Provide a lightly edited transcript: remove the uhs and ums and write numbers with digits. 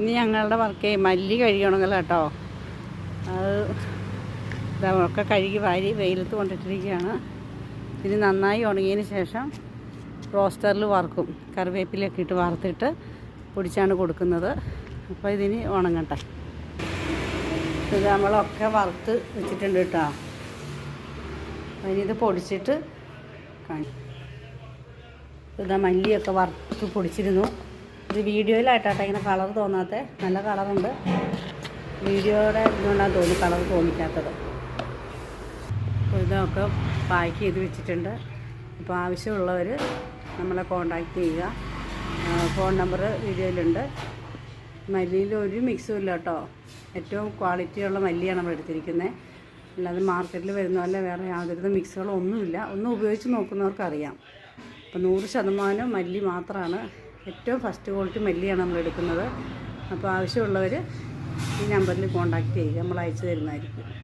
ഇനി ഞങ്ങളുടെ വർക്ക് മല്ലി കഴുകണമെങ്കിൽ കേട്ടോ. അത് ഇതൊക്കെ കഴുകി വാരി വെയിലത്ത് കൊണ്ടിട്ടിരിക്കുകയാണ്. ഇത് നന്നായി ഉണങ്ങിയതിന് ശേഷം റോസ്റ്ററിൽ വറുക്കും. കറിവേപ്പിലൊക്കെ ഇട്ട് വറുത്തിട്ട് പൊടിച്ചാണ് കൊടുക്കുന്നത്. അപ്പോൾ ഇതിന് ഉണങ്ങട്ടെ. ഇത് നമ്മളൊക്കെ വറുത്ത് വെച്ചിട്ടുണ്ട് കേട്ടോ. അതിനിത് പൊടിച്ചിട്ട് ഇതാ മല്ലിയൊക്കെ വറുത്ത് പൊടിച്ചിരുന്നു. ഇത് വീഡിയോയിലായിട്ടാട്ടെ ഇങ്ങനെ കളർ തോന്നാത്ത, നല്ല കളറുണ്ട്. വീഡിയോയുടെ ഇതുകൊണ്ടാണ് തോന്നി കളർ തോന്നിക്കാത്തത്. അപ്പോൾ ഇതൊക്കെ പാക്ക് ചെയ്ത് വെച്ചിട്ടുണ്ട്. അപ്പോൾ ആവശ്യമുള്ളവർ നമ്മളെ കോൺടാക്റ്റ് ചെയ്യുക. Phone number വീഡിയോയിലുണ്ട്. മല്ലിയിൽ ഒരു മിക്സും ഇല്ല കേട്ടോ. ഏറ്റവും ക്വാളിറ്റിയുള്ള മല്ലിയാണ് നമ്മൾ എടുത്തിരിക്കുന്നത്. അല്ലാതെ മാർക്കറ്റിൽ വരുന്ന പോലെ വേറെ യാതൊരു മിക്സുകളും ഒന്നുമില്ല. ഒന്നും ഉപയോഗിച്ച് നോക്കുന്നവർക്കറിയാം. അപ്പോൾ 100% മല്ലി മാത്രമാണ്, ഏറ്റവും ഫസ്റ്റ് ക്വാളിറ്റി മല്ലിയാണ് നമ്മൾ എടുക്കുന്നത്. അപ്പോൾ ആവശ്യമുള്ളവർ ഈ നമ്പറിൽ കോൺടാക്റ്റ് ചെയ്യുക, നമ്മൾ അയച്ചു തരുന്നതായിരിക്കും.